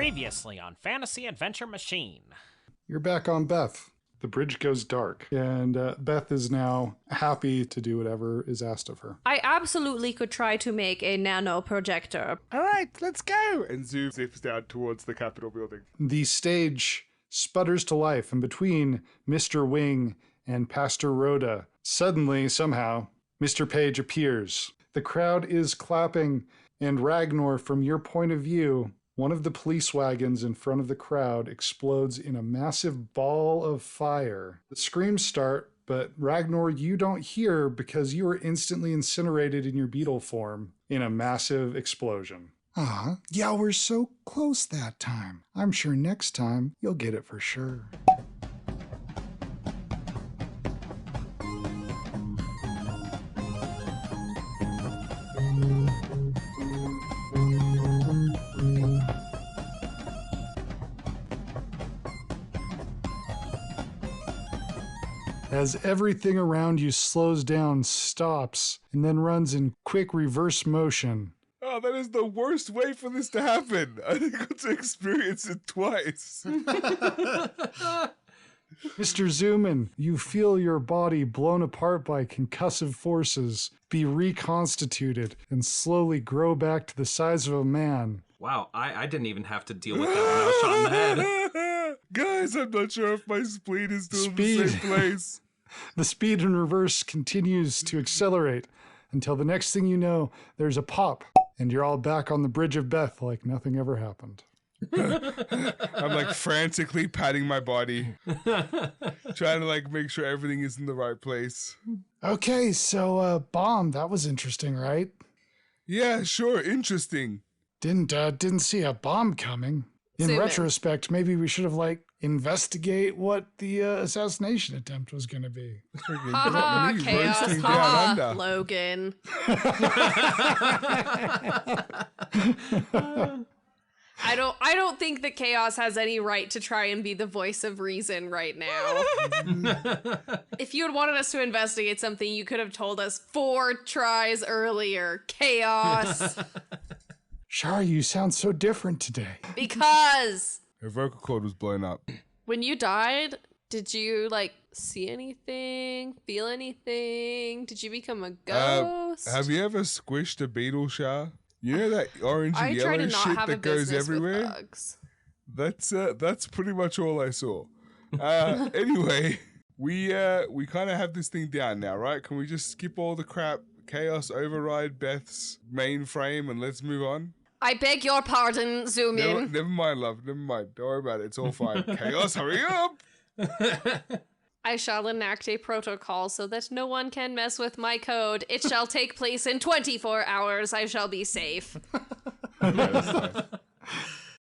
Previously on Fantasy Adventure Machine. You're back on Beth. The bridge goes dark, and Beth is now happy to do whatever is asked of her. I absolutely could try to make a nano projector. All right, let's go! And Zoom zips down towards the Capitol building. The stage sputters to life, and between Mr. Wing and Pastor Rhoda, suddenly, somehow, Mr. Page appears. The crowd is clapping, and Ragnar, from your point of view, one of the police wagons in front of the crowd explodes in a massive ball of fire. The screams start, but Ragnar, you don't hear because you are instantly incinerated in your beetle form in a massive explosion. Yeah, we're so close that time. I'm sure next time you'll get it for sure. As everything around you slows down, stops, and then runs in quick reverse motion. Oh, that is the worst way for this to happen. I got to experience it twice. Mr. Zoomin, you feel your body blown apart by concussive forces, be reconstituted, and slowly grow back to the size of a man. Wow, I didn't even have to deal with that when I was shot in the head. Guys, I'm not sure if my spleen is still in the same place. The speed in reverse continues to accelerate until the next thing you know, there's a pop, and you're all back on the Bridge of Beth like nothing ever happened. I'm like frantically patting my body, trying to like make sure everything is in the right place. Okay, so bomb, that was interesting, right? Yeah, sure, interesting. Didn't see a bomb coming. In Zoom in. retrospect, maybe we should have investigate what the assassination attempt was going to be. Haha, chaos, roasting haha, down under. Logan. I don't think that Chaos has any right to try and be the voice of reason right now. If you had wanted us to investigate something, you could have told us 4 tries earlier. Chaos. Shari, you sound so different today. Because Her vocal cord was blown up. when you died, did you see anything, feel anything? Did you become a ghost? Have you ever squished a beetle, Shah? You know that orange and I try yellow to not shit have a that goes business with everywhere? bugs. That's pretty much all I saw. Anyway, we kind of have this thing down now, right? Can we just skip all the crap, chaos override Beth's mainframe, and let's move on? I beg your pardon, zoom in. Never mind, love. Never mind. Don't worry about it. It's all fine. Chaos, hurry up! I shall enact a protocol so that no one can mess with my code. It shall take place in 24 hours. I shall be safe. Yeah, that's nice.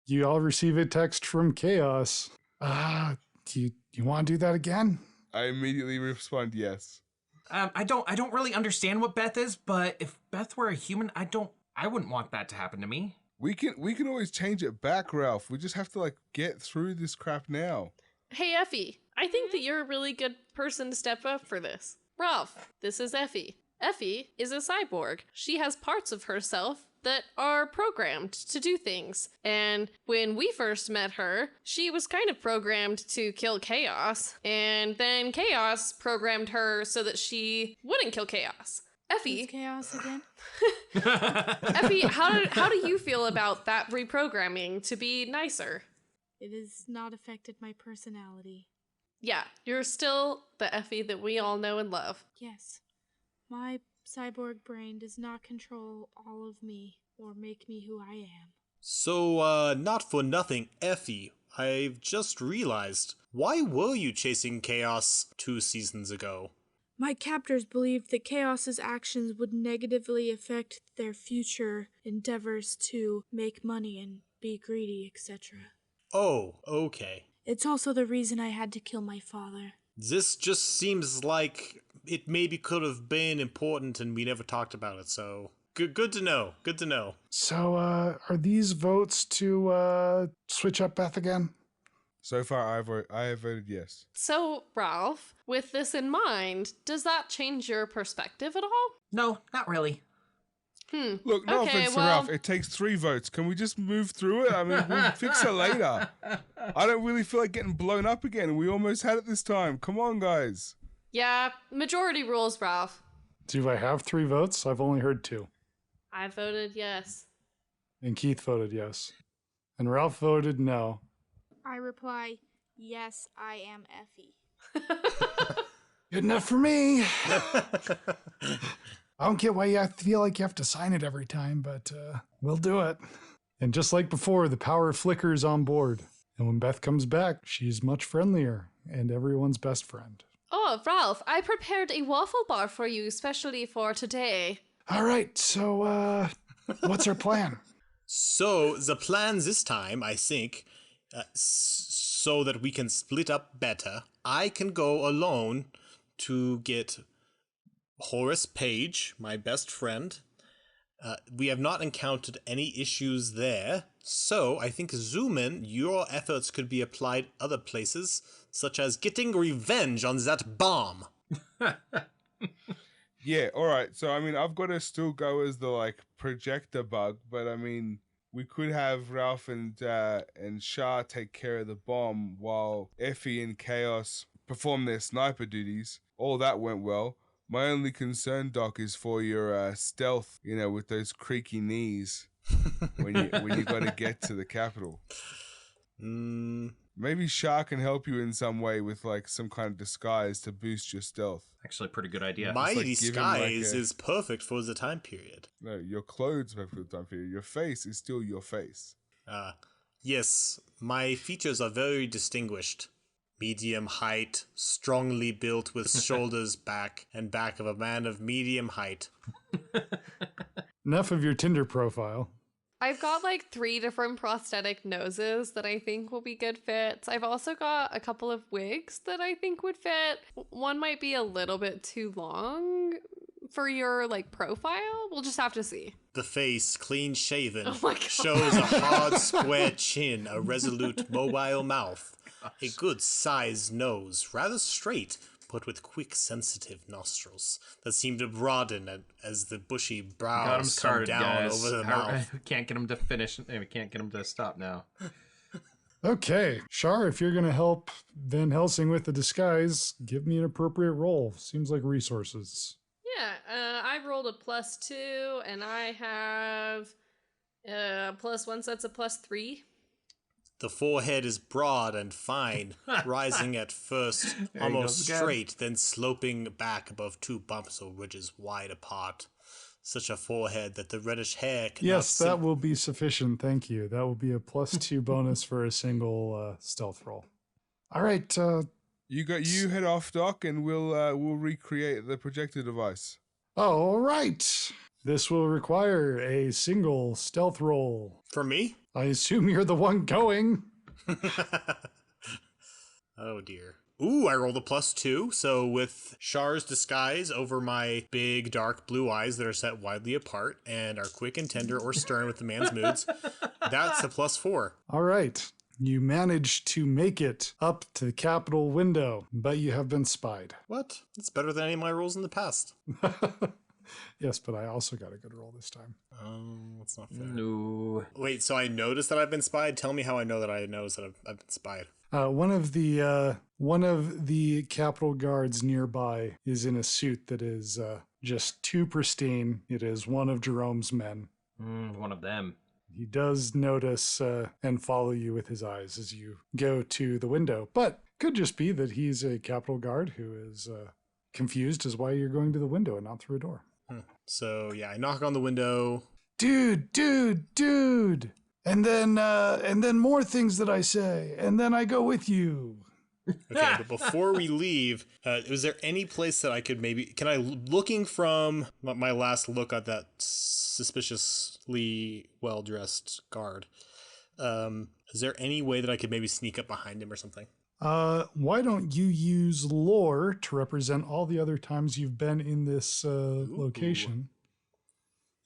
You all receive a text from Chaos. Do you want to do that again? I immediately respond yes. I don't really understand what Beth is, but if Beth were a human, I wouldn't want that to happen to me. We can always change it back, Ralph. We just have to get through this crap now. Hey, Effie, I think that you're a really good person to step up for this. Ralph, this is Effie. Effie is a cyborg. She has parts of herself that are programmed to do things. And when we first met her, she was kind of programmed to kill Chaos. And then Chaos programmed her so that she wouldn't kill Chaos. Effie. Who's chaos again? Effie, how do you feel about that reprogramming to be nicer? It has not affected my personality. Yeah, you're still the Effie that we all know and love. Yes. My cyborg brain does not control all of me or make me who I am. So, not for nothing, Effie, I've just realized, why were you chasing Chaos 2 seasons ago? My captors believed that Chaos's actions would negatively affect their future endeavors to make money and be greedy, etc. Oh, okay. It's also the reason I had to kill my father. This just seems like it maybe could have been important and we never talked about it, so... Good to know. Good to know. So, are these votes to switch up Beth again? So far, I have voted yes. So, Ralph, with this in mind, does that change your perspective at all? No, not really. Look, no Okay, offense to well- Ralph, it takes 3 votes. Can we just move through it? I mean, we'll fix it later. I don't really feel like getting blown up again. We almost had it this time. Come on, guys. Yeah, majority rules, Ralph. Do I have 3 votes? I've only heard 2. I voted yes. And Keith voted yes. And Ralph voted no. I reply, yes, I am Effie. Good enough for me. I don't get why you feel like you have to sign it every time, but we'll do it. And just like before, the power flickers on board. And when Beth comes back, she's much friendlier and everyone's best friend. Oh, Ralph, I prepared a waffle bar for you, especially for today. All right, so what's our plan? So the plan this time, I think, so that we can split up better, I can go alone to get Horrace Page, my best friend. We have not encountered any issues there, so I think Zoomin, your efforts could be applied other places, such as getting revenge on that bomb. Yeah, all right. So, I mean, I've got to still go as the, projector bug, but, I mean, we could have Ralph and Shah take care of the bomb while Effie and Chaos perform their sniper duties. All that went well. My only concern, Doc, is for your stealth, with those creaky knees when you got to get to the capital. Maybe Shah can help you in some way with some kind of disguise to boost your stealth. Actually, a pretty good idea. My give him, disguise is perfect for the time period. No, your clothes are perfect for the time period. Your face is still your face. Yes, my features are very distinguished. Medium height, strongly built with shoulders back and back of a man of medium height. Enough of your Tinder profile. I've got 3 different prosthetic noses that I think will be good fits. I've also got a couple of wigs that I think would fit. One might be a little bit too long for your profile. We'll just have to see. The face, clean shaven, Oh my God. shows a hard square chin, a resolute mobile mouth, a good sized nose, rather straight, but with quick sensitive nostrils that seem to broaden as the bushy Got him brows come started, down guys. over the mouth. We can't get him to finish. We can't get him to stop now. Okay, Shar, if you're going to help Van Helsing with the disguise, give me an appropriate roll. Seems like resources. Yeah, I rolled a +2, and I have +1, so that's a +3. The forehead is broad and fine, rising at first almost goes again. straight, then sloping back above 2 bumps or ridges wide apart. Such a forehead that the reddish hair cannot Yes, that will be sufficient. Thank you. That will be a +2 bonus for a single stealth roll. All right. You head off, Doc, and we'll recreate the projector device. All right. This will require a single stealth roll. For me? I assume you're the one going. Oh dear. Ooh, I rolled a +2, so with Shar's disguise over my big dark blue eyes that are set widely apart and are quick and tender or stern with the man's moods, that's a +4. All right. You managed to make it up to the Capitol window, but you have been spied. What? It's better than any of my rolls in the past. Yes, but I also got a good roll this time. That's not fair. No. Wait, so I noticed that I've been spied? Tell me how I know that I noticed that I've been spied. One of the Capitol guards nearby is in a suit that is just too pristine. It is one of Jerome's men. One of them. He does notice and follow you with his eyes as you go to the window, but could just be that he's a Capitol guard who is confused as why you're going to the window and not through a door. So yeah, I knock on the window. Dude. And then more things that I say, and then I go with you. Okay, but before we leave, is there any place that I could looking from my last look at that suspiciously well-dressed guard, is there any way that I could maybe sneak up behind him or something? Why don't you use lore to represent all the other times you've been in this location?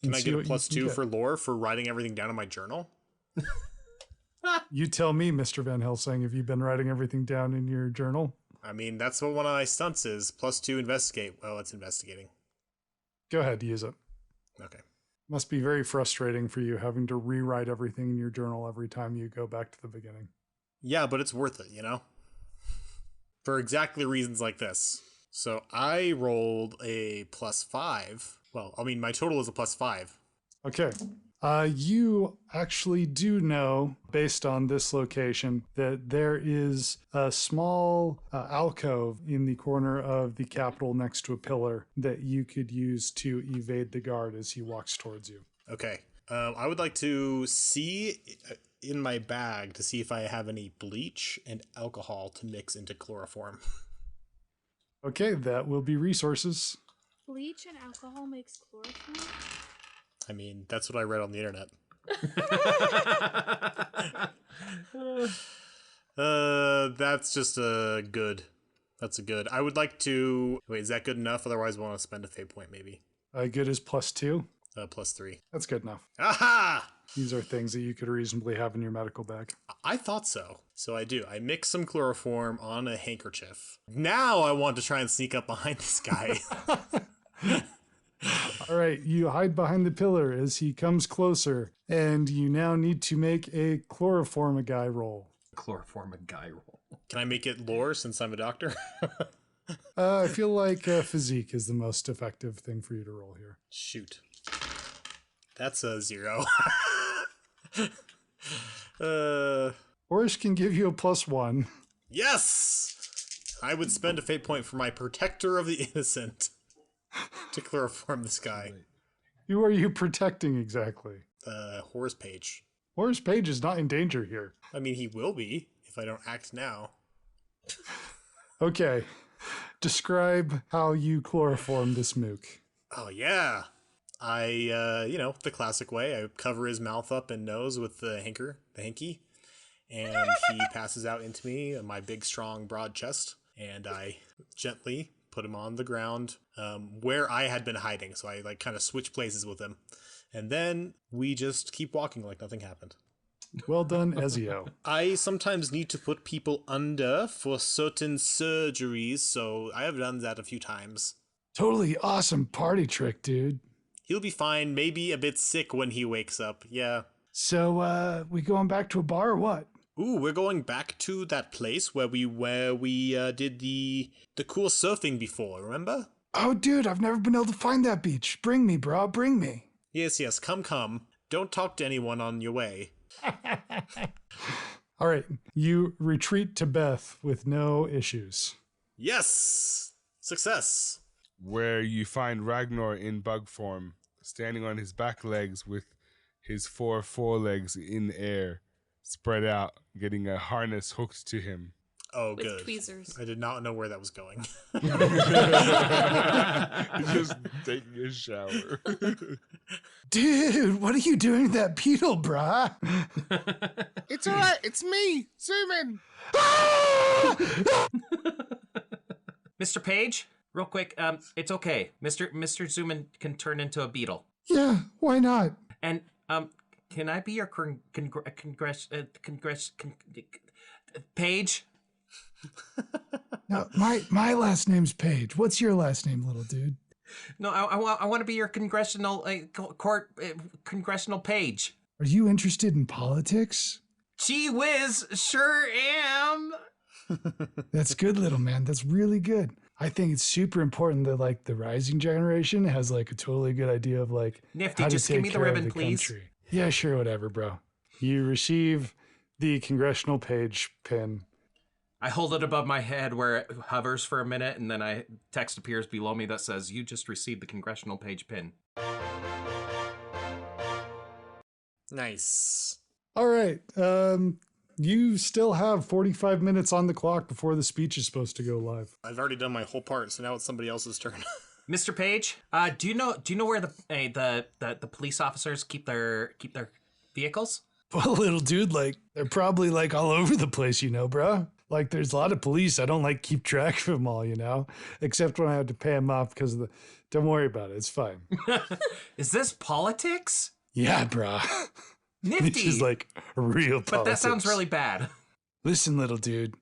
Can I get a what you can +2 get. for lore for writing everything down in my journal? You tell me, Mr. Van Helsing, have you been writing everything down in your journal? I mean, that's what one of my stunts is. +2 investigate. Well, it's investigating. Go ahead, use it. Okay. Must be very frustrating for you having to rewrite everything in your journal every time you go back to the beginning. Yeah, but it's worth it, you know? For exactly reasons like this. So I rolled a +5. Well, I mean, my total is a +5. Okay. You actually do know, based on this location, that there is a small alcove in the corner of the Capitol next to a pillar that you could use to evade the guard as he walks towards you. Okay. I would like to see in my bag to see if I have any bleach and alcohol to mix into chloroform. Okay, that will be resources. Bleach and alcohol makes chloroform? I mean, that's what I read on the internet. That's just a good. That's a good. I would like to. Wait, is that good enough? Otherwise, I want to spend a fate point, maybe. Good as +2. +3. That's good enough. Aha! These are things that you could reasonably have in your medical bag. I thought so. So I do. I mix some chloroform on a handkerchief. Now I want to try and sneak up behind this guy. All right, you hide behind the pillar as he comes closer, and you now need to make a chloroform a guy roll. Chloroform a guy roll. Can I make it lore since I'm a doctor? I feel like physique is the most effective thing for you to roll here. Shoot. That's a 0. Horrace can give you a +1. Yes! I would spend a fate point for my protector of the innocent to chloroform this guy. Who are you protecting exactly? Horrace Page. Horrace Page is not in danger here. I mean, he will be if I don't act now. Okay. Describe how you chloroform this mook. Oh, yeah. I, the classic way. I cover his mouth up and nose with the hanky, and he passes out into me, my big, strong, broad chest, and I gently put him on the ground where I had been hiding, so I, kind of switch places with him. And then we just keep walking like nothing happened. Well done, Ezio. I sometimes need to put people under for certain surgeries, so I have done that a few times. Totally awesome party trick, dude. He'll be fine, maybe a bit sick when he wakes up, yeah. So, we going back to a bar or what? Ooh, we're going back to that place where we did the cool surfing before, remember? Oh, dude, I've never been able to find that beach. Bring me, bro, bring me. Yes, come. Don't talk to anyone on your way. All right, you retreat to Beth with no issues. Yes! Success! Where you find Ragnar in bug form, standing on his back legs with his 4 forelegs in air, spread out, getting a harness hooked to him. Oh, With good. tweezers. I did not know where that was going. Just taking a shower. Dude, what are you doing to that beetle, brah? It's alright, it's me, zoom in. Mr. Page, real quick, it's okay. Mr. Zooman can turn into a beetle. Yeah, why not? And can I be your Page? No, my last name's Page. What's your last name, little dude? No, I want to be your congressional congressional page. Are you interested in politics? Gee whiz, sure am. That's good, little man. That's really good. I think it's super important that the rising generation has a totally good idea of Nifty, how to just give take me the care of ribbon, please. country. Yeah, sure, whatever, bro. You receive the congressional page pin. I hold it above my head where it hovers for a minute, and then text appears below me that says, "You just received the congressional page pin." Nice. All right. You still have 45 minutes on the clock before the speech is supposed to go live. I've already done my whole part, so now it's somebody else's turn. Mr. Page, do you know where the police officers keep their vehicles? Well, little dude, they're probably all over the place, bro. There's a lot of police. I don't keep track of them all, except when I have to pay them off because of the. Don't worry about it. It's fine. Is this politics? Yeah, bro. Nifty. This is real politics. But that sounds really bad. Listen, little dude.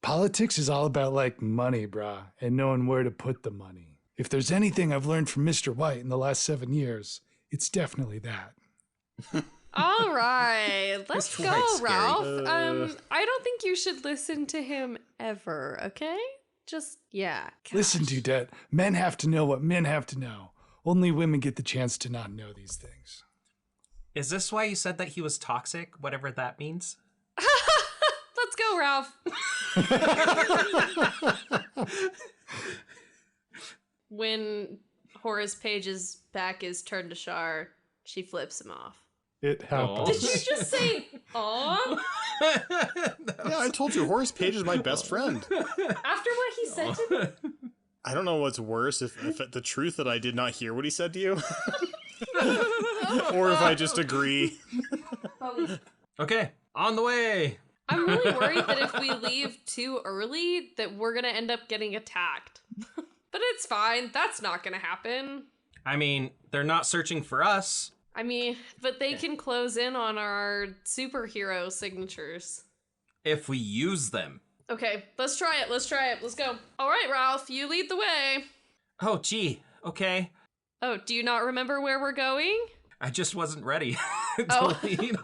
Politics is all about money, brah, and knowing where to put the money. If there's anything I've learned from Mr. White in the last 7 years, It's definitely that. All right, let's That's go, right, Scary. Ralph. I don't think you should listen to him ever, okay? Just, yeah. Listen, gosh. Dudette, men have to know what men have to know. Only women get the chance to not know these things. Is this why you said that he was toxic, whatever that means? Let's go, Ralph. When Horrace Page's back is turned to Shar, she flips him off. It happens. Did you just say, aw? Yeah, I told you, Horrace Page is my best friend. After what he said to me? I don't know what's worse, if the truth that I did not hear what he said to you, or if I just agree. Okay, on the way. I'm really worried that if we leave too early, that we're gonna end up getting attacked. But it's fine. That's not gonna happen. I mean, they're not searching for us. I mean, but they can close in on our superhero signatures. If we use them. Okay, let's try it. Let's go. All right, Ralph, you lead the way. Oh, gee, okay. Oh, do you not remember where we're going? I just wasn't ready to Oh. lead.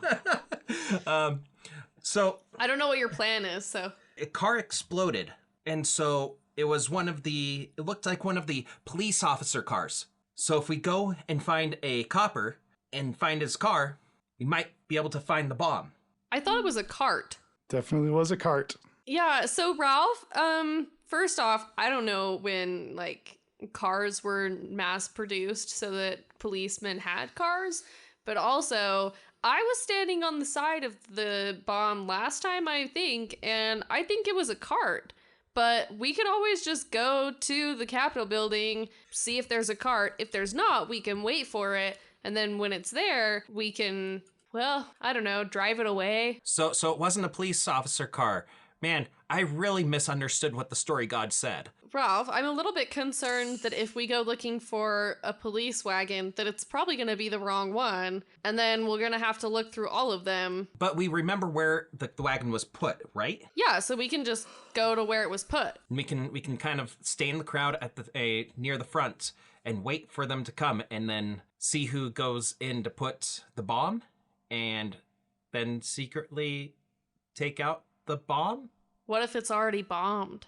So I don't know what your plan is, so. a car exploded, and so it looked like one of the police officer cars. So if we go and find a copper and find his car, we might be able to find the bomb. I thought it was a cart. Definitely was a cart. Yeah, so Ralph, first off, I don't know when, like, cars were mass produced so that policemen had cars, but also, I was standing on the side of the bomb last time, I think, and I think it was a cart. But we could always just go to the Capitol building, see if there's a cart. If there's not, we can wait for it, and then when it's there, we can, well, I don't know, drive it away. So it wasn't a police officer car. Man, I really misunderstood what the story god said. Ralph, I'm a little bit concerned that if we go looking for a police wagon, that it's probably going to be the wrong one, and then we're going to have to look through all of them. But we remember where the wagon was put, right? Yeah, so we can just go to where it was put. We can kind of stay in the crowd at near the front and wait for them to come, and then see who goes in to put the bomb, and then secretly take out the bomb. What if it's already bombed?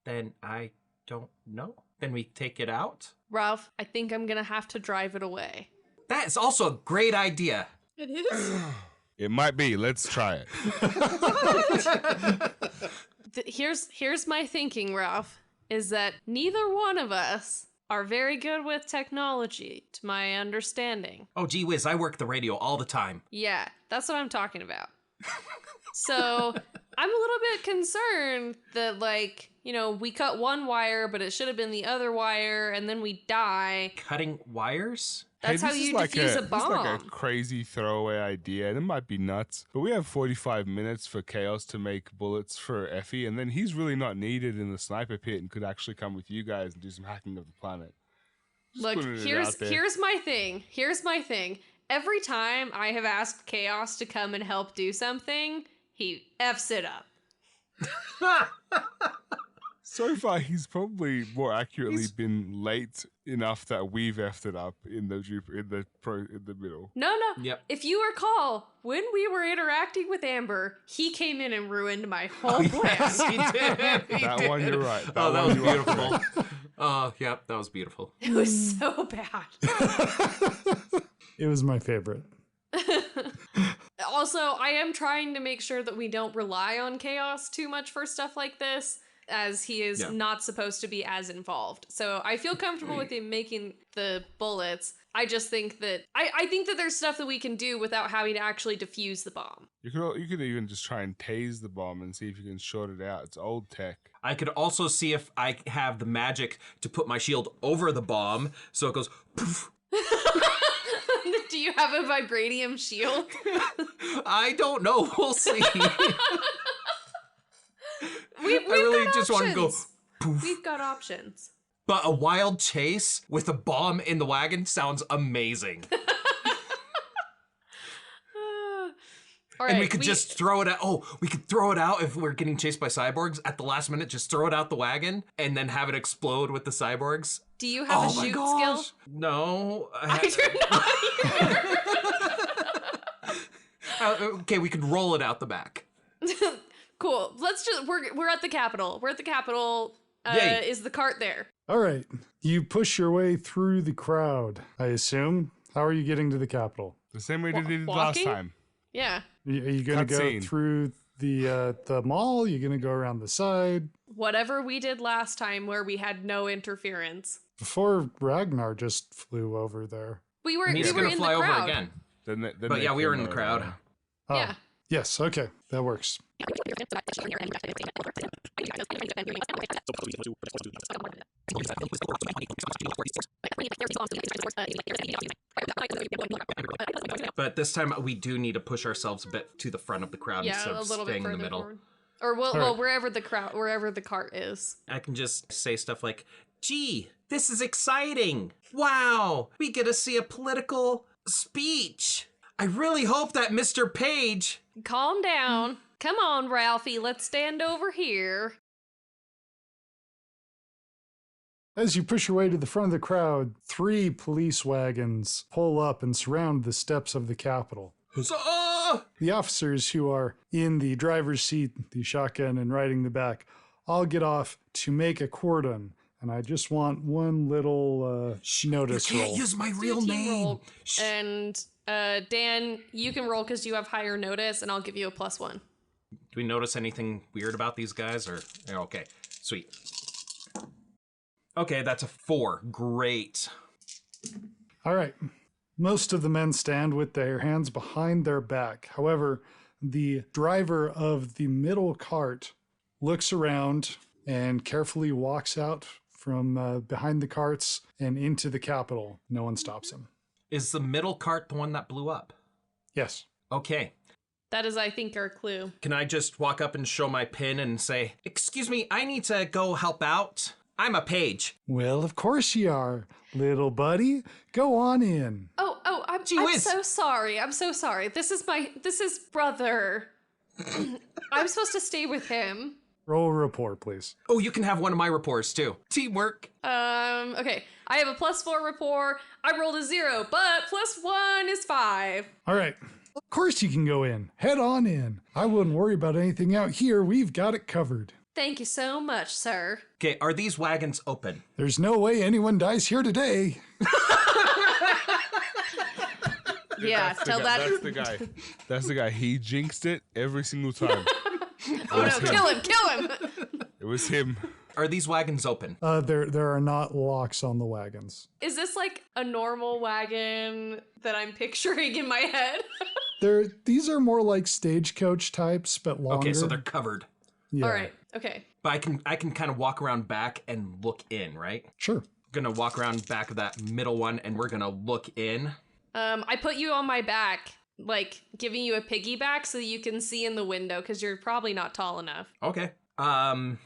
Then I don't know. Then we take it out. Ralph, I think I'm going to have to drive it away. That is also a great idea. It is? It might be. Let's try it. Here's my thinking, Ralph, is that neither one of us are very good with technology, to my understanding. Oh, gee whiz, I work the radio all the time. Yeah, that's what I'm talking about. So I'm a little bit concerned that, like, you know, we cut one wire, but it should have been the other wire, and then we die. Cutting wires? That's how this is you like defuse a This is bomb. like a crazy throwaway idea, and it might be nuts. But we have 45 minutes for Chaos to make bullets for Effie, and then he's really not needed in the sniper pit and could actually come with you guys and do some hacking of the planet. Just Look, putting it out there. here's my thing. Here's my thing. Every time I have asked Chaos to come and help do something, he F's it up. So far, he's probably more accurately been late enough that we've effed it up in the middle. No. Yep. If you recall, when we were interacting with Amber, he came in and ruined my whole plan. He did. That one, you're right. Oh, that was one you are beautiful. correct. Oh, yep, that was beautiful. It was so bad. It was my favorite. Also, I am trying to make sure that we don't rely on Chaos too much for stuff like this, as he is not supposed to be as involved. So I feel comfortable with him making the bullets. I just think that I think that there's stuff that we can do without having to actually defuse the bomb. You could even just try and tase the bomb and see if you can short it out. It's old tech. I could also see if I have the magic to put my shield over the bomb so it goes poof. Do you have a vibranium shield? I don't know. We'll see. We've I really got just want to go options. poof. We've got options. But a wild chase with a bomb in the wagon sounds amazing. All And right, we could just throw it out. Oh, we could throw it out if we're getting chased by cyborgs at the last minute. Just throw it out the wagon and then have it explode with the cyborgs. Do you have a Oh my shoot gosh. skill? No. I do not either. Okay, we could roll it out the back. Cool. Let's just we're at the Capitol. We're at the Capitol. Yay. Is the cart there? All right. You push your way through the crowd, I assume. How are you getting to the Capitol? The same way they did last Walking? time. Yeah. Are you going to go Cutscene. through the mall? You're going to go around the side? Whatever we did last time where we had no interference. Before Ragnar just flew over there. We were, And he's we were going to in fly the over crowd. again. Then But yeah, we were in the crowd. Oh, Yeah. Yes, okay. That works. But this time we do need to push ourselves a bit to the front of the crowd Yeah, instead a of little bit staying in further the middle. forward. Or well, All right. wherever the cart is. I can just say stuff like, gee, this is exciting. Wow, we get to see a political speech. I really hope that Mr. Page... Calm down. Come on, Ralphie. Let's stand over here. As you push your way to the front of the crowd, 3 police wagons pull up and surround the steps of the Capitol. Huzzah! The officers who are in the driver's seat, the shotgun, and riding the back, all get off to make a cordon. And I just want one little notice You can't roll. use my real Team name. roll. And Dan, you can roll because you have higher notice, and I'll give you a +1. Do we notice anything weird about these guys? Or yeah, okay, sweet. Okay, that's a 4. Great. All right. Most of the men stand with their hands behind their back. However, the driver of the middle cart looks around and carefully walks out from behind the carts and into the Capitol. No one stops him. Is the middle cart the one that blew up? Yes. Okay. That is, I think, our clue. Can I just walk up and show my pin and say, "Excuse me, I need to go help out. I'm a page." Well, of course you are, little buddy. Go on in. I'm Gee I'm whiz. so sorry. I'm so sorry. This is brother. I'm supposed to stay with him. Roll a report, please. Oh, you can have one of my reports too. Teamwork. Okay. I have a +4 rapport. I rolled a 0, but +1 is 5. All right. Of course you can go in. Head on in. I wouldn't worry about anything out here. We've got it covered. Thank you so much, sir. Okay, are these wagons open? There's no way anyone dies here today. Yeah, tell that. That's the guy. That's the guy. He jinxed it every single time. Oh no, kill him, kill him. It was him. Are these wagons open? There are not locks on the wagons. Is this like a normal wagon that I'm picturing in my head? These are more like stagecoach types, but longer. Okay, so they're covered. Yeah. All right, okay. But I can kind of walk around back and look in, right? Sure. Gonna walk around back of that middle one and we're gonna look in. I put you on my back, like giving you a piggyback so that you can see in the window because you're probably not tall enough. Okay.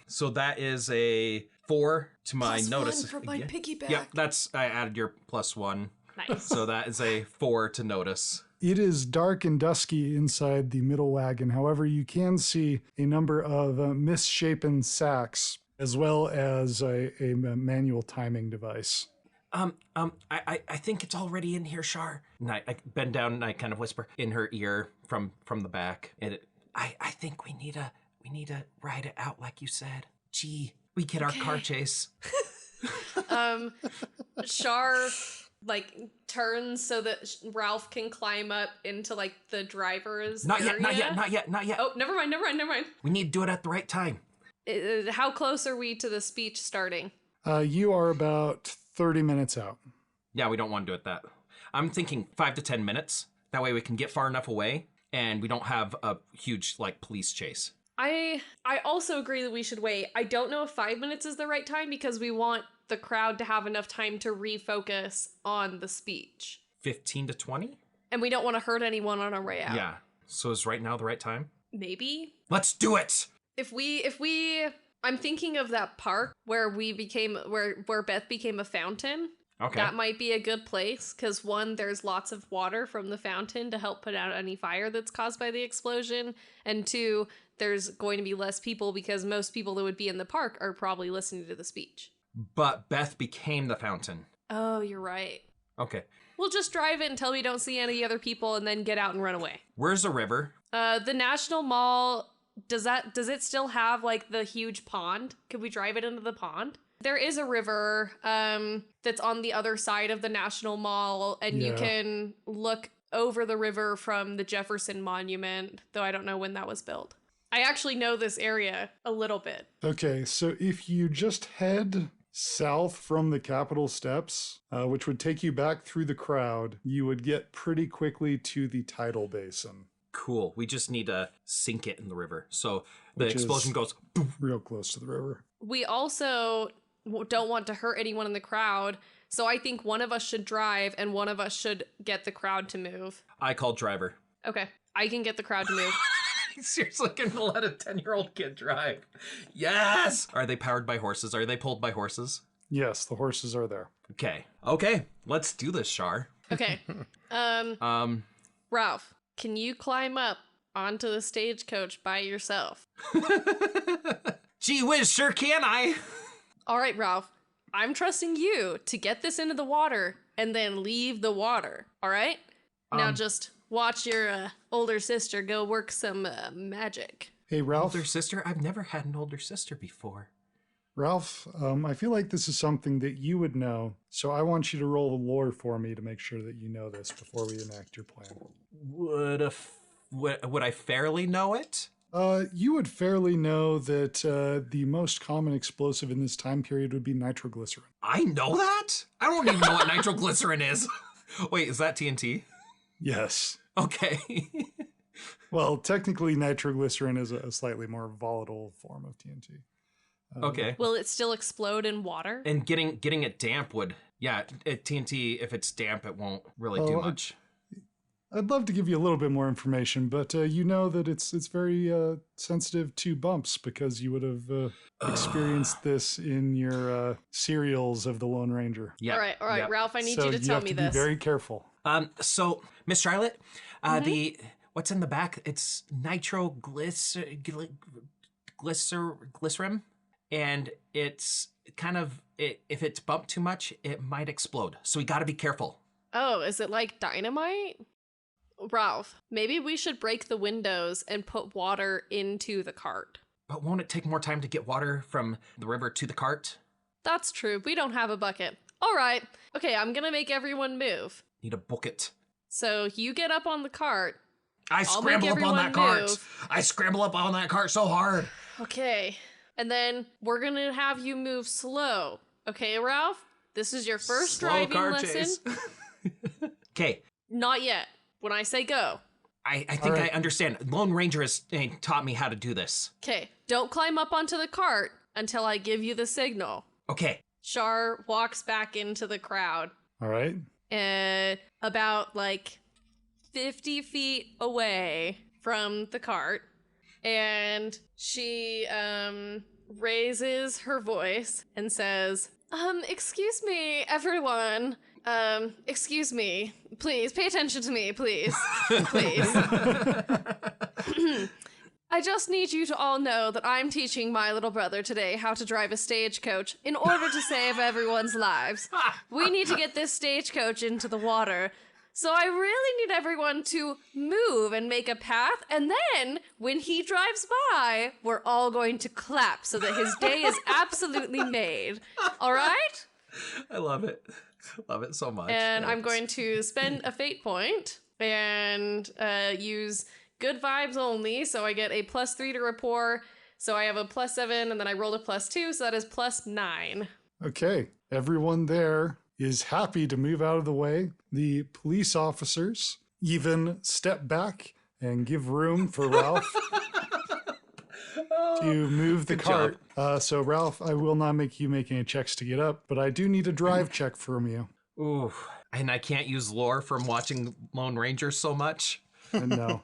So that is a 4 to my notice. +1 for my piggyback. Yep, that's I added your +1. Nice. So that is a 4 to notice. It is dark and dusky inside the middle wagon. However, you can see a number of misshapen sacks, as well as a manual timing device. I think it's already in here, Shar. And I bend down and I kind of whisper in her ear from the back. And I think we need to ride it out like you said. Gee, we get our car chase. Shar like turns so that Ralph can climb up into like the driver's Not area. yet, not yet. Oh, never mind. We need to do it at the right time. How close are we to the speech starting? You are about 30 minutes out. Yeah, we don't want to do it that. I'm thinking 5 to 10 minutes. That way we can get far enough away and we don't have a huge like police chase. I also agree that we should wait. I don't know if 5 minutes is the right time because we want the crowd to have enough time to refocus on the speech. 15 to 20? And we don't want to hurt anyone on our way out. Yeah. So is right now the right time? Maybe? Let's do it! If we I'm thinking of that park where where Beth became a fountain. Okay. That might be a good place because one, there's lots of water from the fountain to help put out any fire that's caused by the explosion. And two, there's going to be less people because most people that would be in the park are probably listening to the speech. But Beth became the fountain. Oh, you're right. Okay. We'll just drive it until we don't see any other people and then get out and run away. Where's the river? The National Mall, does it still have like the huge pond? Could we drive it into the pond? There is a river that's on the other side of the National Mall, and you can look over the river from the Jefferson Monument, though I don't know when that was built. I actually know this area a little bit. Okay, so if you just head south from the Capitol steps, which would take you back through the crowd, you would get pretty quickly to the tidal basin. Cool. We just need to sink it in the river. So the Which explosion is goes. real close to the river. We also don't want to hurt anyone in the crowd, so I think one of us should drive and one of us should get the crowd to move. I call driver. Okay, I can get the crowd to move. Seriously, gonna let a 10-year-old kid drive? Yes! Are they powered by horses? Are they pulled by horses? Yes, the horses are there. Okay, let's do this, Shar. Okay. Ralph, can you climb up onto the stagecoach by yourself? Gee whiz, sure can I. All right, Ralph. I'm trusting you to get this into the water and then leave the water. All right? Now just watch your older sister go work some magic. Hey, Ralph. Older sister? I've never had an older sister before. Ralph, I feel like this is something that you would know, so I want you to roll the lore for me to make sure that you know this before we enact your plan. Would I fairly know it? You would fairly know that the most common explosive in this time period would be nitroglycerin. I know that? I don't even know what nitroglycerin is. Wait, is that TNT? Yes. Okay. Well, technically, nitroglycerin is a slightly more volatile form of TNT. Okay. Will it still explode in water? And getting it damp would, TNT, if it's damp, it won't really do much. I'd love to give you a little bit more information, but you know that it's very sensitive to bumps because you would have experienced this in your serials of the Lone Ranger. Yeah. All right, Yep. Ralph, I need So you to tell me be this. very careful. So, Miss Charlotte, the what's in the back? It's nitroglycerin, and it's kind of if it's bumped too much, it might explode. So we got to be careful. Oh, is it like dynamite? Ralph, maybe we should break the windows and put water into the cart. But won't it take more time to get water from the river to the cart? That's true. We don't have a bucket. All right. Okay, I'm gonna make everyone move. Need a bucket. So you get up on the cart. I I'll scramble make up on that everyone cart. move. I scramble up on that cart so hard. Okay. And then we're gonna have you move slow. Okay, Ralph? This is your first Slow driving car lesson. chase. Okay. Not yet. When I say go. I think I understand. Lone Ranger has taught me how to do this. Okay. Don't climb up onto the cart until I give you the signal. Okay. Char walks back into the crowd. All right. About like 50 feet away from the cart. And she raises her voice and says, excuse me, everyone. Excuse me. Please, pay attention to me, please. Please. I just need you to all know that I'm teaching my little brother today how to drive a stagecoach in order to save everyone's lives. We need to get this stagecoach into the water. So I really need everyone to move and make a path, and then when he drives by, we're all going to clap so that his day is absolutely made. All right? I love it. Love it so much. And I'm going to spend a fate point and use good vibes only, so I get a +3 to rapport. So I have a +7, and then I rolled a +2, so that is +9. Okay. Everyone there is happy to move out of the way. The police officers even step back and give room for Ralph to move the Good cart. So Ralph, I will not make you make any checks to get up, but I do need a drive check from you. Ooh, and I can't use lore from watching Lone Ranger so much. And no.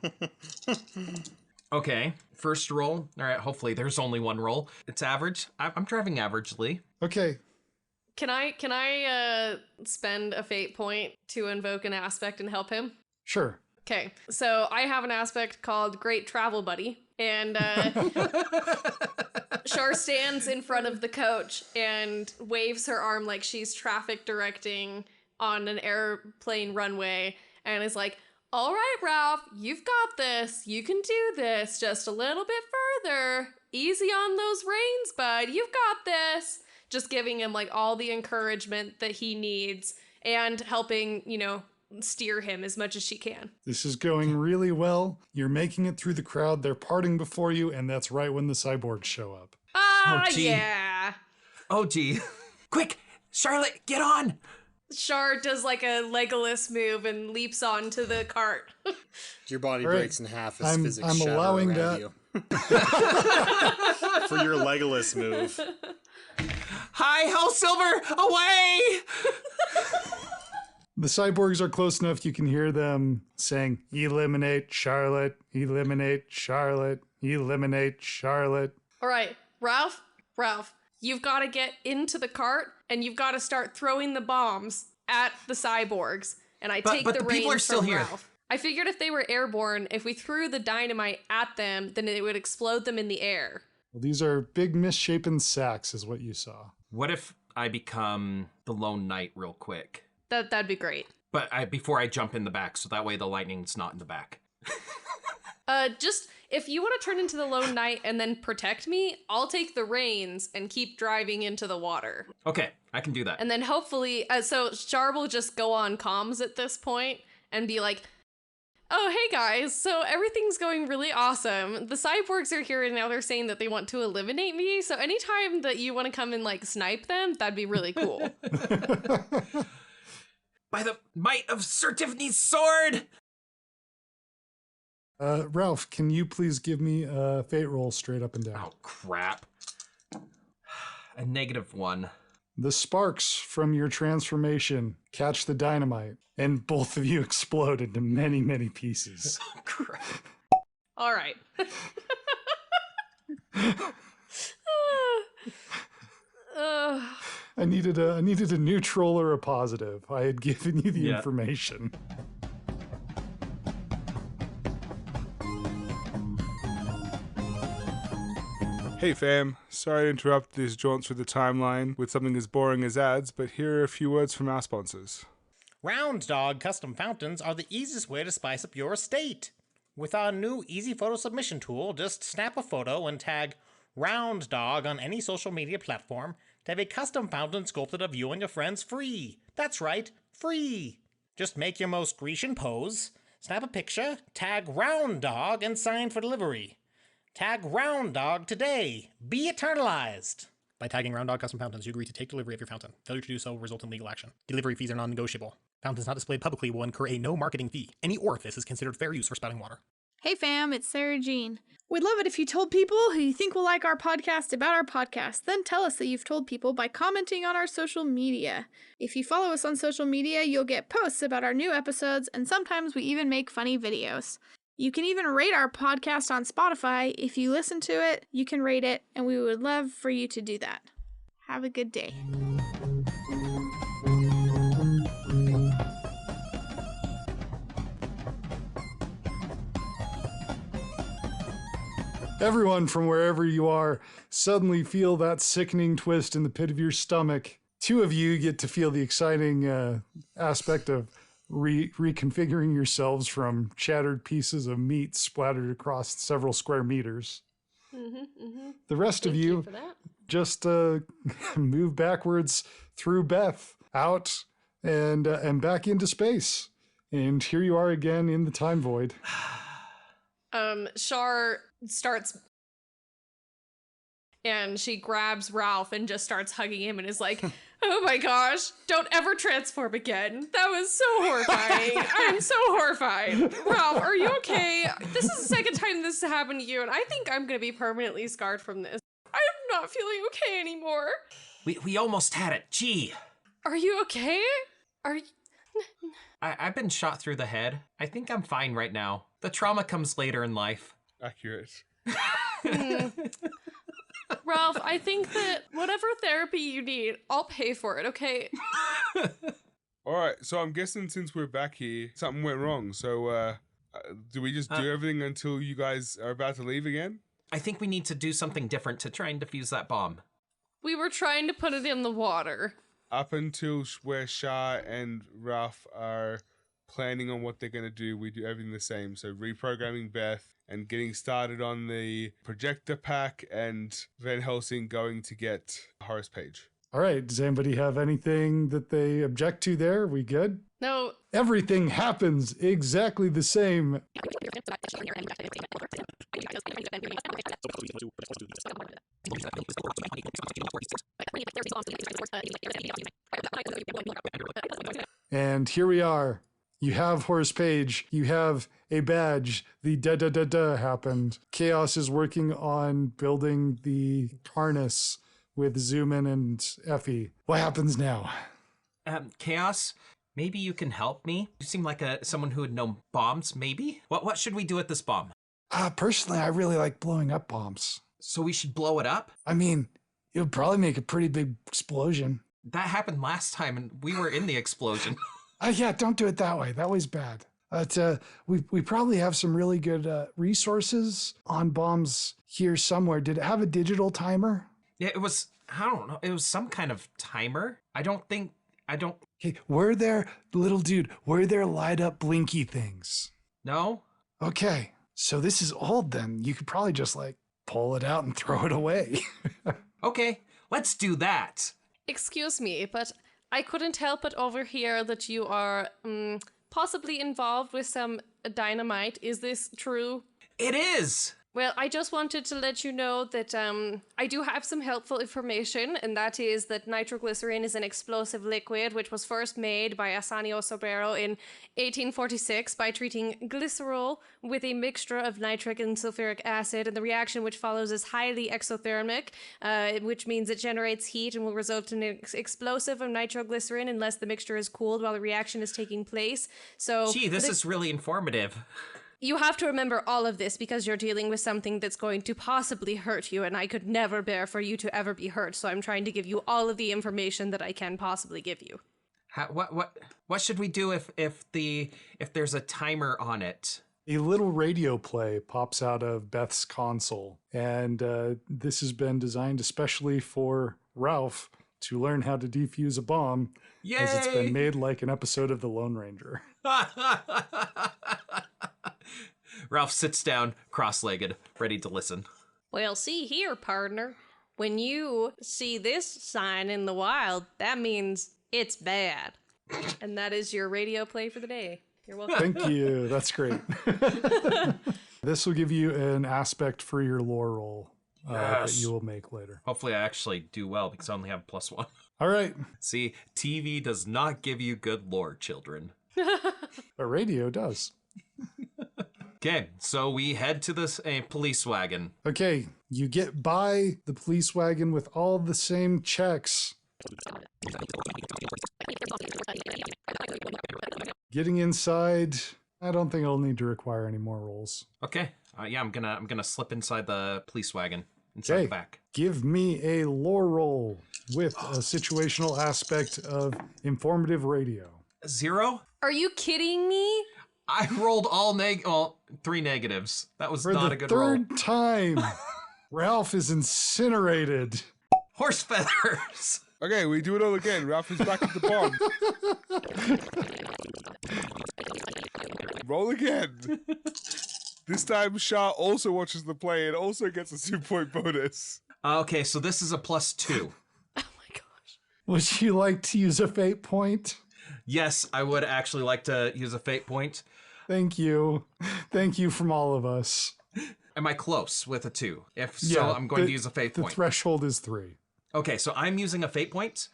Okay, first roll. All right, hopefully there's only one roll. It's average. I'm driving averagely. Okay. Can I spend a fate point to invoke an aspect and help him? Sure. Okay, so I have an aspect called Great Travel Buddy, and Char stands in front of the coach and waves her arm like she's traffic directing on an airplane runway, and is like, all right, Ralph, you've got this. You can do this just a little bit further. Easy on those reins, bud. You've got this. Just giving him like all the encouragement that he needs and helping, steer him as much as she can. This is going really well. You're making it through the crowd. They're parting before you, and that's right when the cyborgs show up. Ah, Oh, gee. yeah. Oh, gee. Quick, Charlotte, get on! Char does like a Legolas move and leaps onto the cart. Your body All right. breaks in half as physics I'm shatter allowing around that. you. For your Legolas move. Hi, Hell Silver, away! The cyborgs are close enough you can hear them saying, eliminate Charlotte, eliminate Charlotte, eliminate Charlotte. All right, Ralph, you've got to get into the cart and you've got to start throwing the bombs at the cyborgs. And I take but the the people are reins still from here. Ralph. I figured if they were airborne, if we threw the dynamite at them, then it would explode them in the air. Well, these are big misshapen sacks is what you saw. What if I become the lone knight real quick? That'd be great. But before I jump in the back, so that way the lightning's not in the back. Just if you want to turn into the lone knight and then protect me, I'll take the reins and keep driving into the water. Okay, I can do that. And then hopefully, so Char will just go on comms at this point and be like, oh, hey guys, so everything's going really awesome. The cyborgs are here and now they're saying that they want to eliminate me. So anytime that you want to come and like snipe them, that'd be really cool. By the might of Sir Tiffany's sword! Ralph, can you please give me a fate roll straight up and down? Oh, crap. A -1. The sparks from your transformation catch the dynamite, and both of you explode into many, many pieces. Oh, crap. All right. I needed a neutral or a positive. I had given you the Yeah. information. Hey fam, sorry to interrupt these jaunts through the timeline with something as boring as ads, but here are a few words from our sponsors. Round Dog custom fountains are the easiest way to spice up your estate. With our new easy photo submission tool, just snap a photo and tag Round Dog on any social media platform to have a custom fountain sculpted of you and your friends free. That's right, free. Just make your most Grecian pose, snap a picture, tag Round Dog, and sign for delivery. Tag Round Dog today. Be eternalized. By tagging Round Dog Custom Fountains, you agree to take delivery of your fountain. Failure to do so will result in legal action. Delivery fees are non-negotiable. Fountains not displayed publicly will incur a no marketing fee. Any orifice is considered fair use for spouting water. Hey fam, it's Sarah Jean. We'd love it if you told people who you think will like our podcast about our podcast. Then tell us that you've told people by commenting on our social media. If you follow us on social media, you'll get posts about our new episodes, and sometimes we even make funny videos. You can even rate our podcast on Spotify. If you listen to it, you can rate it, and we would love for you to do that. Have a good day. Everyone from wherever you are suddenly feel that sickening twist in the pit of your stomach. Two of you get to feel the exciting aspect of reconfiguring yourselves from shattered pieces of meat splattered across several square meters. The rest of you for that. just move backwards through Beth, out and back into space. And here you are again in the time void. Char starts and she grabs Ralph and just starts hugging him and is like, oh my gosh, don't ever transform again. That was so horrifying. I'm so horrified. Ralph, are you okay? This is the second time this has happened to you, and I think I'm gonna be permanently scarred from this. I'm not feeling okay anymore. We almost had it. Gee. Are you okay? Are you... I've been shot through the head. I think I'm fine right now. The trauma comes later in life. Accurate. Ralph, I think that whatever therapy you need, I'll pay for it, okay? All right, so I'm guessing since we're back here, something went wrong. So do we just do everything until you guys are about to leave again? I think we need to do something different to try and defuse that bomb. We were trying to put it in the water. Up until where Shah and Ralph are planning on what they're going to do, we do everything the same. So reprogramming Beth and getting started on the projector pack, and Van Helsing going to get Horrace Page. All right, does anybody have anything that they object to there? We good? No. Everything happens exactly the same. And here we are. You have Horrace Page. You have a badge. The da-da-da-da happened. Chaos is working on building the harness with Zoomin and Effie. What happens now? Chaos, maybe you can help me? You seem like someone who would know bombs, maybe? What should we do with this bomb? Personally, I really like blowing up bombs. So we should blow it up? I mean, it would probably make a pretty big explosion. That happened last time, and we were in the explosion. Yeah, don't do it that way. That way's bad. But we probably have some really good resources on bombs here somewhere. Did it have a digital timer? Yeah, it was, I don't know, it was some kind of timer. I don't... Okay, were there light up blinky things? No? Okay, so this is old then. You could probably just like pull it out and throw it away. Okay, let's do that. Excuse me, but I couldn't help but overhear that you are possibly involved with some dynamite. Is this true? It is! Well, I just wanted to let you know that I do have some helpful information, and that is that nitroglycerin is an explosive liquid which was first made by Asanio Sobrero in 1846 by treating glycerol with a mixture of nitric and sulfuric acid, and the reaction which follows is highly exothermic, which means it generates heat and will result in an explosive of nitroglycerin unless the mixture is cooled while the reaction is taking place. So, gee, this is really informative. You have to remember all of this because you're dealing with something that's going to possibly hurt you, and I could never bear for you to ever be hurt, so I'm trying to give you all of the information that I can possibly give you. What should we do if there's a timer on it? A little radio play pops out of Beth's console, and this has been designed especially for Ralph to learn how to defuse a bomb. Yay! As it's been made like an episode of The Lone Ranger. Ralph sits down, cross-legged, ready to listen. Well, see here, partner. When you see this sign in the wild, that means it's bad. And that is your radio play for the day. You're welcome. Thank you. That's great. This will give you an aspect for your lore roll that you will make later. Hopefully I actually do well because I only have +1. All right. See, TV does not give you good lore, children. But radio does. Okay, so we head to this police wagon. Okay, you get by the police wagon with all the same checks. Getting inside, I don't think I'll need to require any more rolls. Okay, yeah, I'm gonna slip inside the police wagon, inside the back. Give me a lore roll with a situational aspect of informative radio. 0? Are you kidding me? I rolled all 3 negatives. That was For not the a good roll. third time, Ralph is incinerated. Horse feathers. Okay, we do it all again. Ralph is back at the bomb. Roll again. This time, Shah also watches the play and also gets a 2-point bonus. Okay, so this is a +2. Oh my gosh. Would you like to use a fate point? Yes, I would actually like to use a fate point. Thank you. Thank you from all of us. Am I close with a 2? If so, I'm going to use a fate point. The threshold is 3. Okay, so I'm using a fate point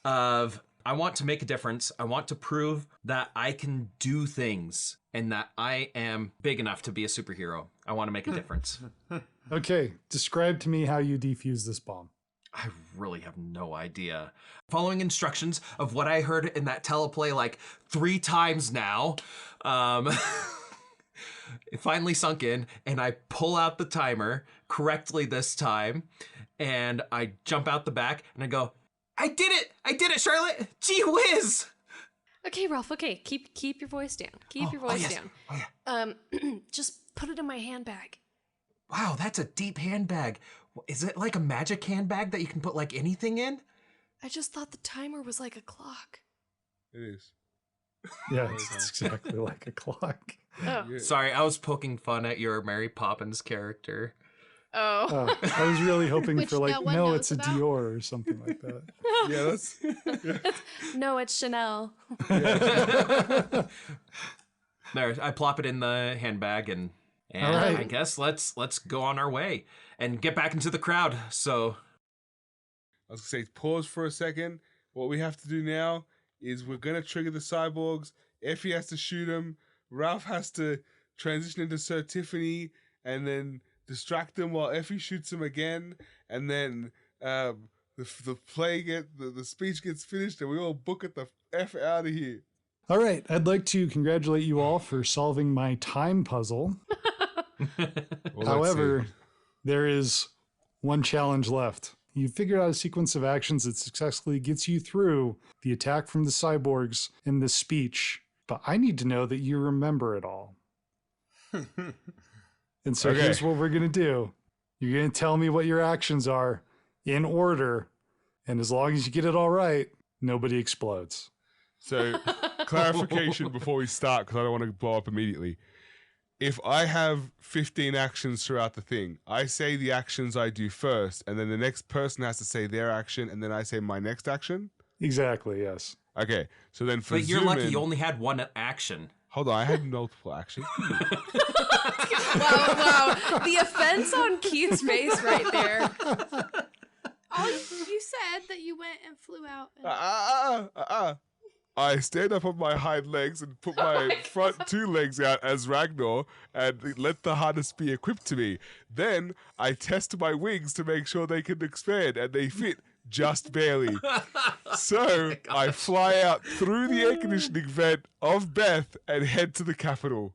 of I want to make a difference. I want to prove that I can do things and that I am big enough to be a superhero. I want to make a difference. Okay, describe to me how you defuse this bomb. I really have no idea. Following instructions of what I heard in that teleplay like 3 times now, it finally sunk in, and I pull out the timer correctly this time, and I jump out the back and I go, I did it, Charlotte! Gee whiz! Okay, Ralph, okay. Keep your voice down. Keep your voice down. Oh, yeah. Just put it in my handbag. Wow, that's a deep handbag. Is it like a magic handbag that you can put like anything in? I just thought the timer was like a clock. It is. Yeah, it's exactly like a clock. Oh. Yeah. Sorry, I was poking fun at your Mary Poppins character. Oh. I was really hoping Which for like, no one no, knows it's a about. Dior or something like that. Yeah, that's. Yeah. No, it's Chanel. There, I plop it in the handbag and All right. I guess let's go on our way and get back into the crowd. So I was gonna say, pause for a second. What we have to do now is we're gonna trigger the cyborgs. Effie has to shoot him. Ralph has to transition into Sir Tiffany and then distract him while Effie shoots him again. And then the speech gets finished and we all book it the F out of here. All right, I'd like to congratulate you all for solving my time puzzle. Well, However, there is one challenge left. You figured out a sequence of actions that successfully gets you through the attack from the cyborgs in this speech, but I need to know that you remember it all. And so Okay. here's what we're going to do. You're going to tell me what your actions are in order, and as long as you get it all right, nobody explodes. So, clarification before we start, because I don't want to blow up immediately. If I have 15 actions throughout the thing, I say the actions I do first, and then the next person has to say their action, and then I say my next action? Exactly, yes. Okay, so then for but you're zoom lucky in- you only had one action. Hold on, I had multiple actions. Wow. The offense on Keith's face right there. Oh, you said that you went and flew out. And... I stand up on my hind legs and put my front two legs out as Ragnar and let the harness be equipped to me. Then I test my wings to make sure they can expand, and they fit just barely. So I fly out through the air conditioning vent of Beth and head to the capital.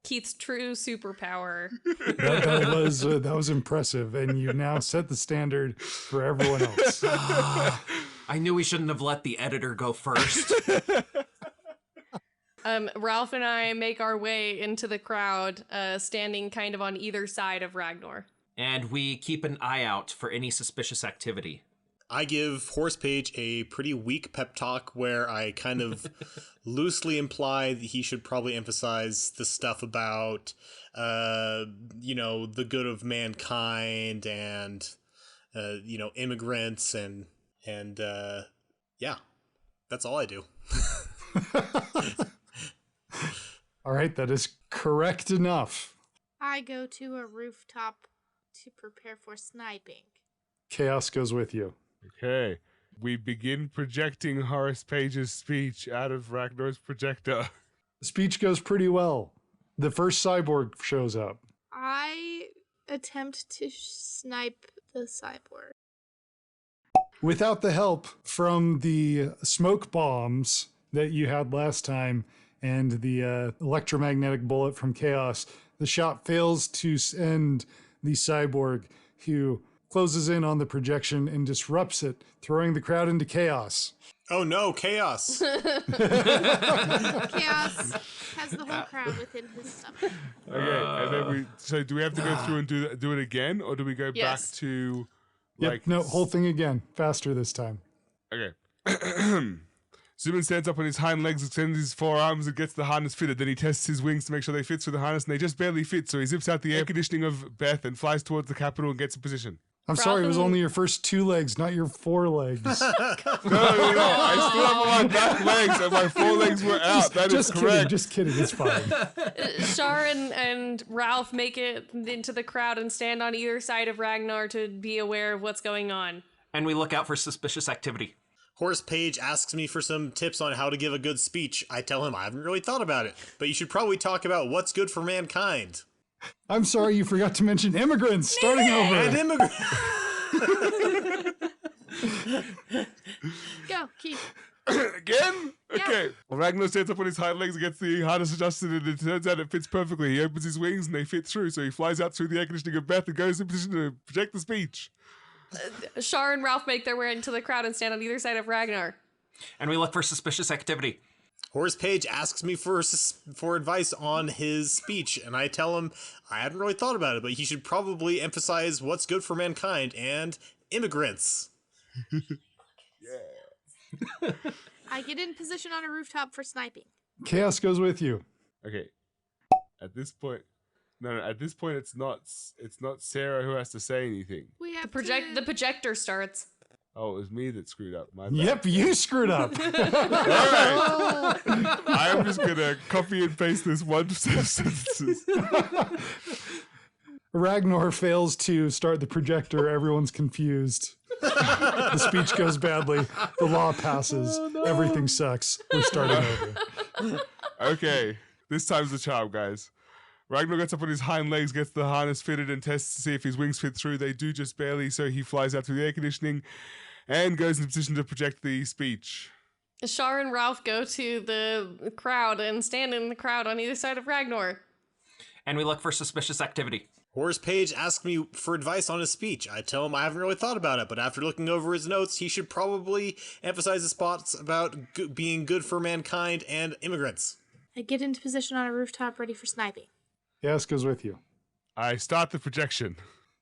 Keith's true superpower. That was impressive, and you now set the standard for everyone else. I knew we shouldn't have let the editor go first. Ralph and I make our way into the crowd, standing kind of on either side of Ragnar. And we keep an eye out for any suspicious activity. I give Horse Page a pretty weak pep talk where I kind of loosely imply that he should probably emphasize the stuff about, the good of mankind and, immigrants and yeah, that's all I do. All right, that is correct enough. I go to a rooftop to prepare for sniping. Chaos goes with you. Okay. We begin projecting Horace Page's speech out of Ragnar's projector. The speech goes pretty well. The first cyborg shows up. I attempt to snipe the cyborg. Without the help from the smoke bombs that you had last time and the electromagnetic bullet from Chaos, the shot fails to end the cyborg, who closes in on the projection and disrupts it, throwing the crowd into chaos. Oh no, chaos! Chaos has the whole crowd within his stomach. Okay, and then so do we have to go through and do it again, or do we go Yes. back to Yep, no, whole thing again, faster this time. Okay. Zuman stands up on his hind legs, extends his forearms, and gets the harness fitted. Then he tests his wings to make sure they fit through the harness, and they just barely fit. So he zips out the air conditioning of Beth and flies towards the capital and gets in position. I'm sorry, it was only your first 2 legs, not your 4 legs. No. I still have my back legs, and my 4 legs were out. That is just correct. kidding, just kidding, it's fine. Shar and Ralph make it into the crowd and stand on either side of Ragnar to be aware of what's going on. And we look out for suspicious activity. Horse Page asks me for some tips on how to give a good speech. I tell him I haven't really thought about it, but you should probably talk about what's good for mankind. I'm sorry, you forgot to mention immigrants. Starting over. And immigrants. Go, Keith. Again? Okay. Well, Ragnar stands up on his hind legs and gets the harness adjusted, and it turns out it fits perfectly. He opens his wings and they fit through, so he flies out through the air conditioning of Beth and goes in position to project the speech. Shar and Ralph make their way into the crowd and stand on either side of Ragnar. And we look for suspicious activity. Horrace Page asks me for advice on his speech, and I tell him I haven't really thought about it, but he should probably emphasize what's good for mankind and immigrants. I get in position on a rooftop for sniping. Chaos goes with you. Okay. At this point, at this point, it's not Sarah who has to say anything. We have The projector starts. Oh, it was me that screwed up. My bad. Yep, you screwed up. All right. I am just gonna copy and paste this one set of sentences. Ragnar fails to start the projector. Everyone's confused. The speech goes badly. The law passes. Oh, no. Everything sucks. We're starting over. Okay, this time's the charm, guys. Ragnar gets up on his hind legs, gets the harness fitted, and tests to see if his wings fit through. They do just barely, so he flies out through the air conditioning and goes into position to project the speech. Shar and Ralph go to the crowd and stand in the crowd on either side of Ragnar. And we look for suspicious activity. Horrace Page asks me for advice on his speech. I tell him I haven't really thought about it, but after looking over his notes, he should probably emphasize the spots about being good for mankind and immigrants. I get into position on a rooftop ready for sniping. Chaos goes with you. I start the projection.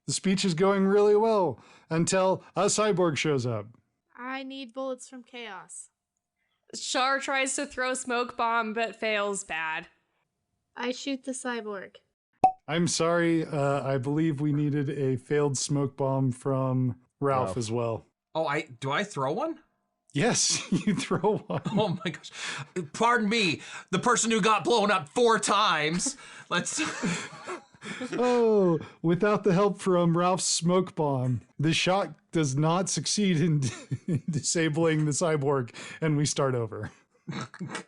The speech is going really well until a cyborg shows up. I need bullets from Chaos. Shar tries to throw a smoke bomb but fails bad. I shoot the cyborg. I'm sorry, I believe we needed a failed smoke bomb from Ralph as well. Oh, do I throw one? Yes, you throw one. Oh my gosh. Pardon me, the person who got blown up 4 times. Let's... Oh, without the help from Ralph's smoke bomb, the shot does not succeed in disabling the cyborg, and we start over.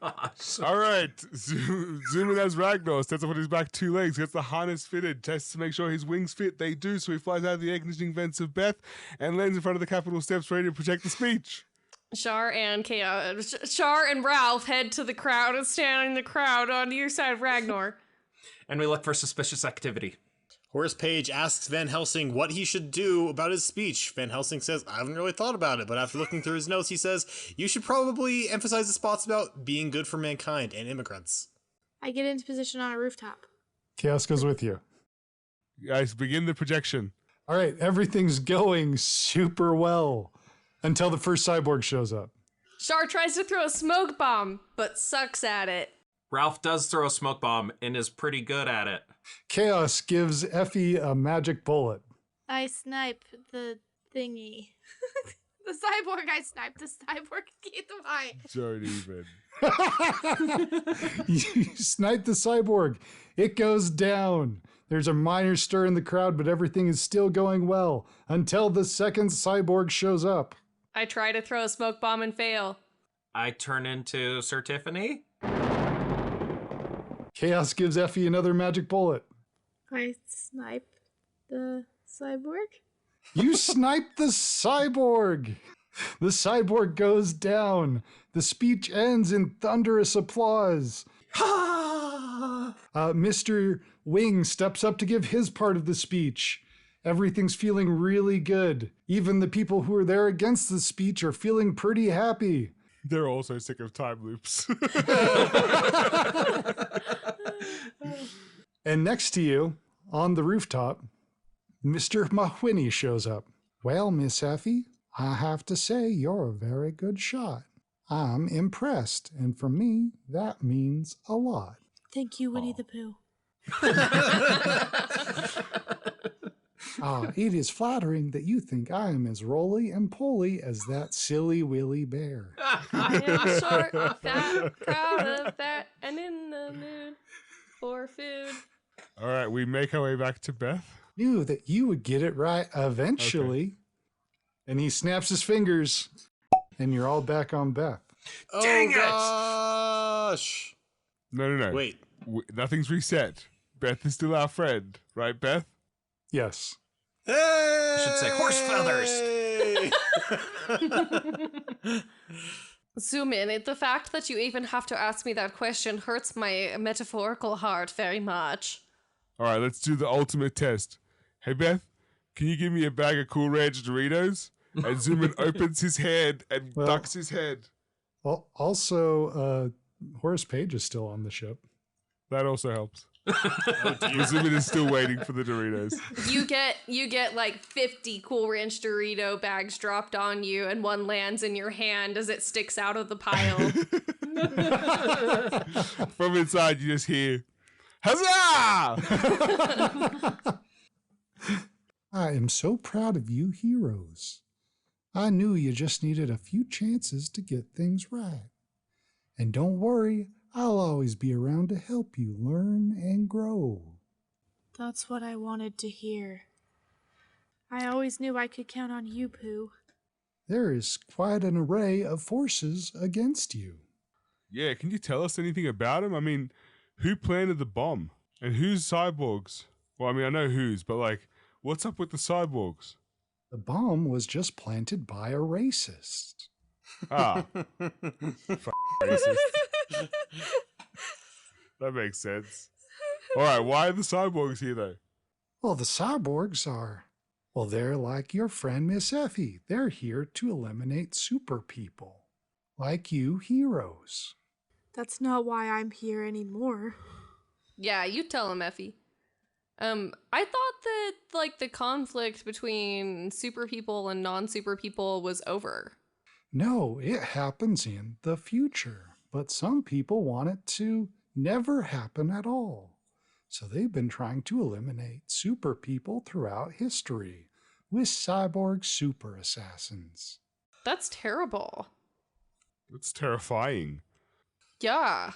Gosh. All right, zoom in as Ragnar stands up on his back 2 legs, gets the harness fitted, tests to make sure his wings fit. They do, so he flies out of the air conditioning vents of Beth and lands in front of the Capitol steps ready to project the speech. Shar and Ralph head to the crowd and stand in the crowd on either side of Ragnar. And we look for suspicious activity. Horrace Page asks Van Helsing what he should do about his speech. Van Helsing says, I haven't really thought about it, but after looking through his notes, he says, you should probably emphasize the spots about being good for mankind and immigrants. I get into position on a rooftop. Chaos goes with you. Guys, begin the projection. All right, everything's going super well until the first cyborg shows up. Shar tries to throw a smoke bomb, but sucks at it. Ralph does throw a smoke bomb and is pretty good at it. Chaos gives Effie a magic bullet. I snipe the thingy. The cyborg, I snipe the cyborg. Keep the fight. Don't even. You snipe the cyborg. It goes down. There's a minor stir in the crowd, but everything is still going well until the second cyborg shows up. I try to throw a smoke bomb and fail. I turn into Sir Tiffany. Chaos gives Effie another magic bullet. I snipe the cyborg. You snipe the cyborg. The cyborg goes down. The speech ends in thunderous applause. Mr. Wing steps up to give his part of the speech. Everything's feeling really good. Even the people who are there against the speech are feeling pretty happy. They're also sick of time loops. And next to you, on the rooftop, Mr. McWhinney shows up. Well, Miss Effie, I have to say you're a very good shot. I'm impressed, and for me, that means a lot. Thank you, Winnie the Pooh. It is flattering that you think I am as roly-poly as that silly Willy Bear. I am short, fat, proud of that, and in the mood for food. All right, we make our way back to Beth. Knew that you would get it right eventually. Okay. And he snaps his fingers, and you're all back on Beth. Dang it! Gosh! No. Wait. Nothing's reset. Beth is still our friend, right, Beth? Yes. Hey! I should say horse feathers. Zoom in. The fact that you even have to ask me that question hurts my metaphorical heart very much. All right, let's do the ultimate test. Hey, Beth, can you give me a bag of Cool Ranch Doritos? And Zoomin opens his hand and ducks his head. Well, also, Horrace Page is still on the ship. That also helps. Zoomin is still waiting for the Doritos. You get like 50 Cool Ranch Dorito bags dropped on you, and one lands in your hand as it sticks out of the pile. From inside, you just hear, "Huzzah!" I am so proud of you heroes. I knew you just needed a few chances to get things right. And don't worry, I'll always be around to help you learn and grow. That's what I wanted to hear. I always knew I could count on you, Pooh. There is quite an array of forces against you. Yeah, can you tell us anything about him? I mean, who planted the bomb? And who's cyborgs? Well, I mean, I know who's, but like, what's up with the cyborgs? The bomb was just planted by a racist. Ah. Racist. That makes sense. All right, why are the cyborgs here, though? Well, the cyborgs are... Well, they're like your friend Miss Effie. They're here to eliminate super people. Like you heroes. That's not why I'm here anymore. Yeah, you tell him, Effie. I thought that, like, the conflict between super people and non-super people was over. No, it happens in the future. But some people want it to never happen at all. So they've been trying to eliminate super people throughout history with cyborg super assassins. That's terrible. That's terrifying. Yeah.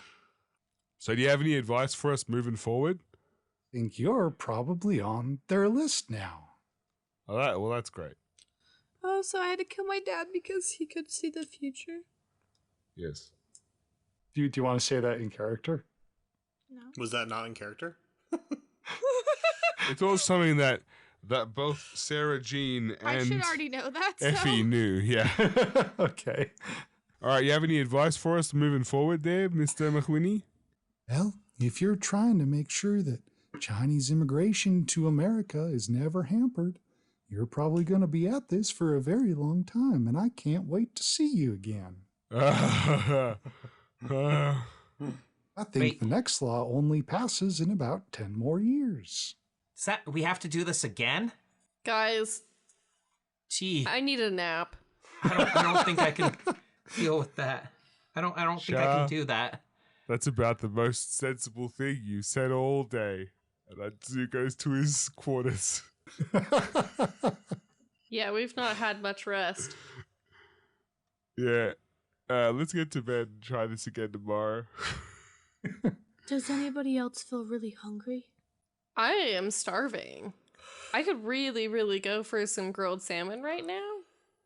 So do you have any advice for us moving forward? I think you're probably on their list now. All right, well, that's great. Oh, so I had to kill my dad because he could see the future? Yes. Do you want to say that in character? No. Was that not in character? It's all something that both Sarah Jean I and should already know that, so... Effie knew, yeah. Okay. All right, you have any advice for us moving forward there, Mr. McWhinney? Well, if you're trying to make sure that Chinese immigration to America is never hampered, you're probably going to be at this for a very long time, and I can't wait to see you again. I think the next law only passes in about 10 more years. Is that we have to do this again? Guys, Gee, I need a nap. I don't think I can deal with that. I don't think I can do that. That's about the most sensible thing you said all day. And Atsu goes to his quarters. Yeah, we've not had much rest. Yeah. Let's get to bed and try this again tomorrow. Does anybody else feel really hungry? I am starving. I could really, really go for some grilled salmon right now.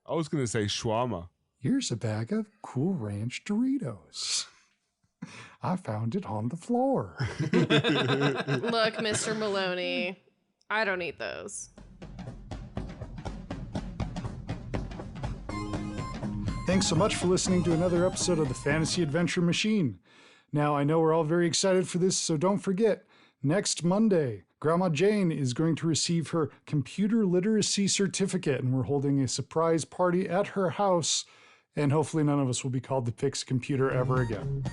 I was going to say shawarma. Here's a bag of Cool Ranch Doritos. I found it on the floor. Look, Mr. Maloney, I don't eat those. Thanks so much for listening to another episode of the Fantasy Adventure Machine. Now, I know we're all very excited for this, so don't forget, next Monday, Grandma Jane is going to receive her computer literacy certificate, and we're holding a surprise party at her house, and hopefully none of us will be called to fix a computer ever again.